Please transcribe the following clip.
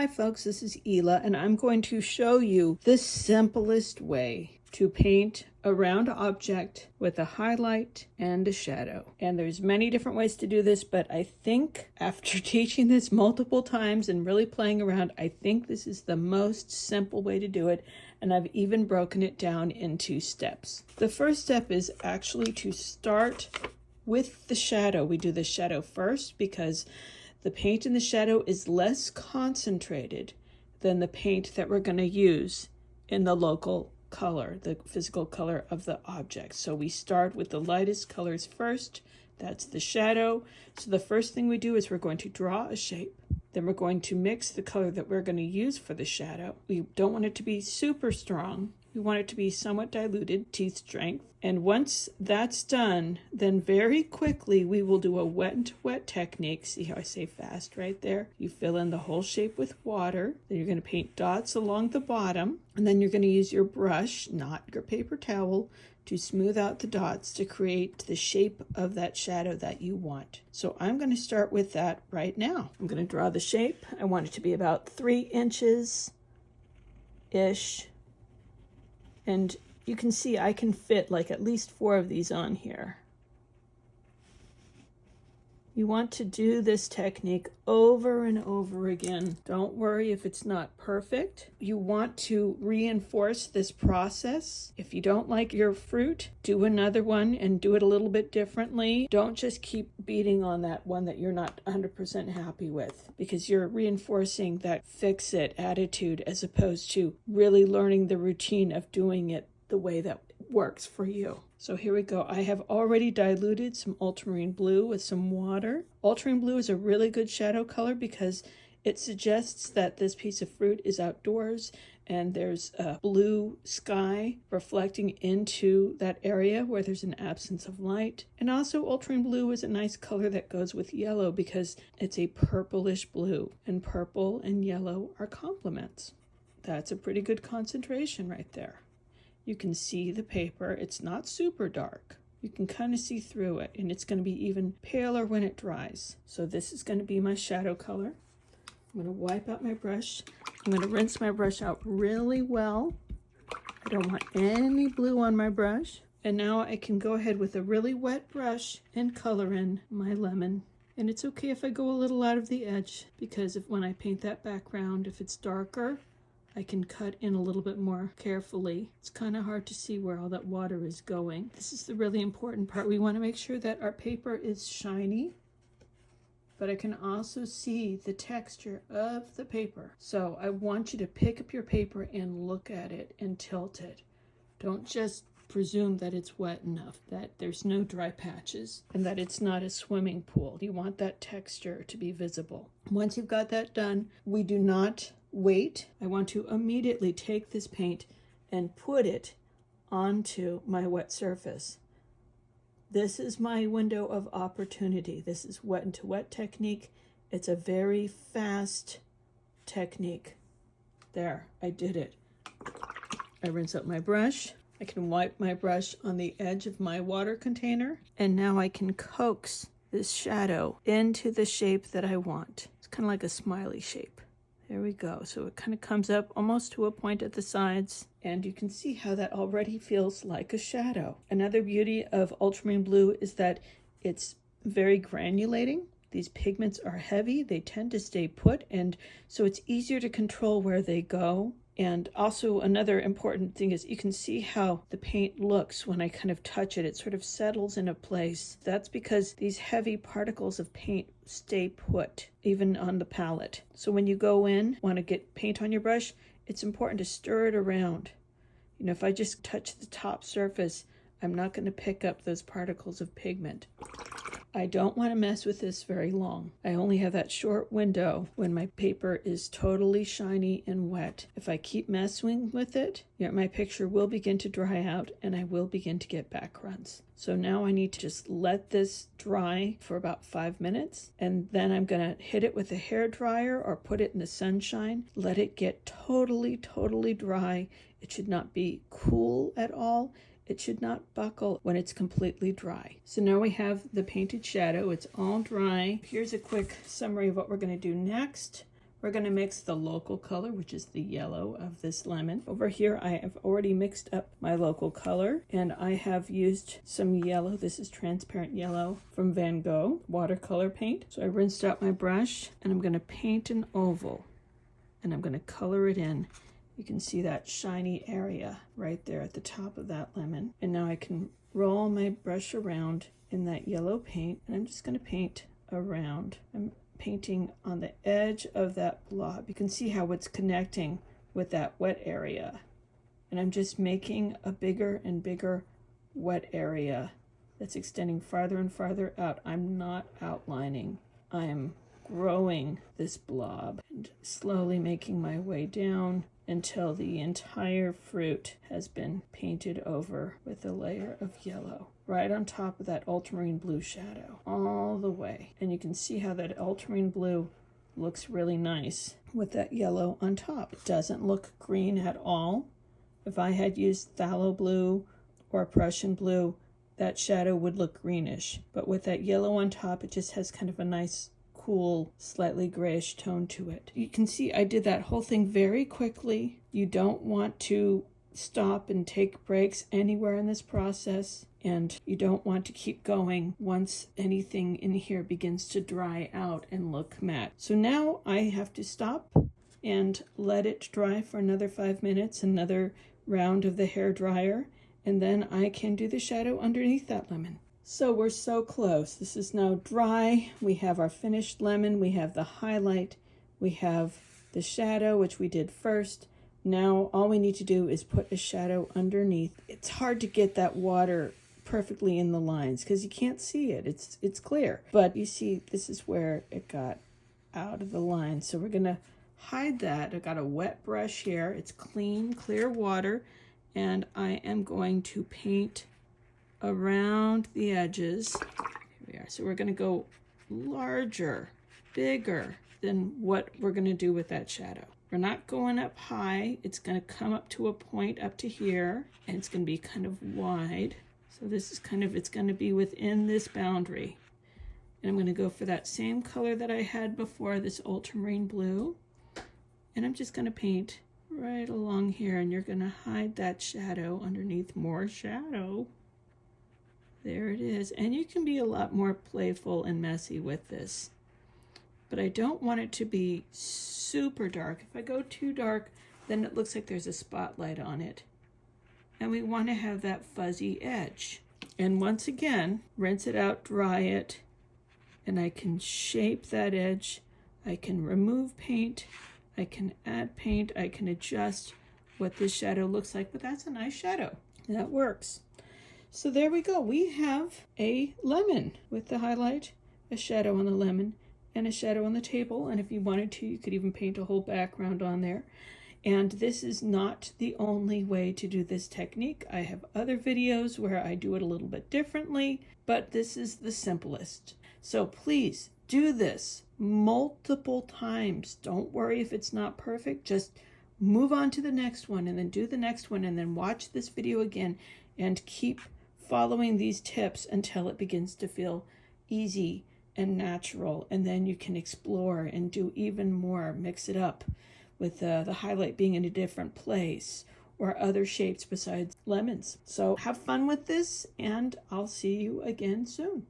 Hi folks, this is Ela, and I'm going to show you the simplest way to paint a round object with a highlight and a shadow. And there's many different ways to do this, but I think after teaching this multiple times and really playing around, I think this is the most simple way to do it. And I've even broken it down into steps. The first step is actually to start with the shadow. We do the shadow first because the paint in the shadow is less concentrated than the paint that we're going to use in the local color, the physical color of the object. So we start with the lightest colors first. That's the shadow. So the first thing we do is we're going to draw a shape. Then we're going to mix the color that we're going to use for the shadow. We don't want it to be super strong. We want it to be somewhat diluted, teeth strength. And once that's done, then very quickly we will do a wet and wet technique. See how I say fast right there? You fill in the whole shape with water. Then you're going to paint dots along the bottom. And then you're going to use your brush, not your paper towel, to smooth out the dots to create the shape of that shadow that you want. So I'm going to start with that right now. I'm going to draw the shape. I want it to be about 3 inches-ish. And you can see I can fit like at least 4 of these on here. You want to do this technique over and over again. Don't worry if it's not perfect. You want to reinforce this process. If you don't like your fruit, do another one and do it a little bit differently. Don't just keep beating on that one that you're not 100% happy with, because you're reinforcing that fix-it attitude as opposed to really learning the routine of doing it the way that works for you. So here we go. I have already diluted some ultramarine blue with some water. Ultramarine blue is a really good shadow color because it suggests that this piece of fruit is outdoors and there's a blue sky reflecting into that area where there's an absence of light. And also ultramarine blue is a nice color that goes with yellow because it's a purplish blue, and purple and yellow are complements. That's a pretty good concentration right there. You can see the paper. It's not super dark. You can kind of see through it, and it's going to be even paler when it dries. So this is going to be my shadow color. I'm going to wipe out my brush. I'm going to rinse my brush out really well. I don't want any blue on my brush. And now I can go ahead with a really wet brush and color in my lemon. And it's okay if I go a little out of the edge, because when I paint that background, if it's darker, I can cut in a little bit more carefully. It's kind of hard to see where all that water is going. This is the really important part. We want to make sure that our paper is shiny, but I can also see the texture of the paper. So I want you to pick up your paper and look at it and tilt it. Don't just presume that it's wet enough, that there's no dry patches, and that it's not a swimming pool. You want that texture to be visible. Once you've got that done, we do not wait. I want to immediately take this paint and put it onto my wet surface. This is my window of opportunity. This is wet into wet technique. It's a very fast technique. There, I did it. I rinse out my brush. I can wipe my brush on the edge of my water container, and now I can coax this shadow into the shape that I want. It's kind of like a smiley shape. There we go. So it kind of comes up almost to a point at the sides, and you can see how that already feels like a shadow. Another beauty of ultramarine blue is that it's very granulating. These pigments are heavy, they tend to stay put, and so it's easier to control where they go. And also another important thing is you can see how the paint looks when I kind of touch it. It sort of settles into place. That's because these heavy particles of paint stay put, even on the palette. So when you go in, want to get paint on your brush, it's important to stir it around. You know, if I just touch the top surface, I'm not going to pick up those particles of pigment. I don't want to mess with this very long. I only have that short window when my paper is totally shiny and wet. If I keep messing with it, my picture will begin to dry out and I will begin to get backruns. So now I need to just let this dry for about 5 minutes, and then I'm going to hit it with a hair dryer or put it in the sunshine. Let it get totally dry. It should not be cool at all. It should not buckle when it's completely dry. So now we have the painted shadow. It's all dry. Here's a quick summary of what we're going to do next. We're going to mix the local color, which is the yellow of this lemon. Over here, I have already mixed up my local color, and I have used some yellow. This is transparent yellow from Van Gogh watercolor paint. So I rinsed out my brush, and I'm going to paint an oval, and I'm going to color it in. You can see that shiny area right there at the top of that lemon. And now I can roll my brush around in that yellow paint, and I'm just going to paint around. I'm painting on the edge of that blob. You can see how it's connecting with that wet area. And I'm just making a bigger and bigger wet area that's extending farther and farther out. I'm not outlining. I am growing this blob and slowly making my way down until the entire fruit has been painted over with a layer of yellow right on top of that ultramarine blue shadow all the way. And you can see how that ultramarine blue looks really nice with that yellow on top. It doesn't look green at all. If I had used phthalo blue or Prussian blue, that shadow would look greenish. But with that yellow on top, it just has kind of a nice cool, slightly grayish tone to it. You can see I did that whole thing very quickly. You don't want to stop and take breaks anywhere in this process, and you don't want to keep going once anything in here begins to dry out and look matte. So now I have to stop and let it dry for another 5 minutes, another round of the hair dryer, and then I can do the shadow underneath that lemon. So we're so close. This is now dry. We have our finished lemon. We have the highlight. We have the shadow, which we did first. Now all we need to do is put a shadow underneath. It's hard to get that water perfectly in the lines because you can't see it. It's clear. But you see, this is where it got out of the line. So we're going to hide that. I've got a wet brush here. It's clean, clear water. And I am going to paint around the edges. Here we are. So we're going to go larger, bigger than what we're going to do with that shadow. We're not going up high. It's going to come up to a point up to here, and it's going to be kind of wide. So this is kind of, it's going to be within this boundary. And I'm going to go for that same color that I had before, this ultramarine blue. And I'm just going to paint right along here, and you're going to hide that shadow underneath more shadow. There it is. And you can be a lot more playful and messy with this. But I don't want it to be super dark. If I go too dark, then it looks like there's a spotlight on it. And we want to have that fuzzy edge. And once again, rinse it out, dry it, and I can shape that edge. I can remove paint. I can add paint. I can adjust what this shadow looks like. But that's a nice shadow. That works. So there we go. We have a lemon with the highlight, a shadow on the lemon, and a shadow on the table. And if you wanted to, you could even paint a whole background on there. And this is not the only way to do this technique. I have other videos where I do it a little bit differently, but this is the simplest. So please do this multiple times. Don't worry if it's not perfect. Just move on to the next one and then do the next one and then watch this video again and keep following these tips until it begins to feel easy and natural. And then you can explore and do even more, mix it up with the highlight being in a different place or other shapes besides lemons. So have fun with this, and I'll see you again soon.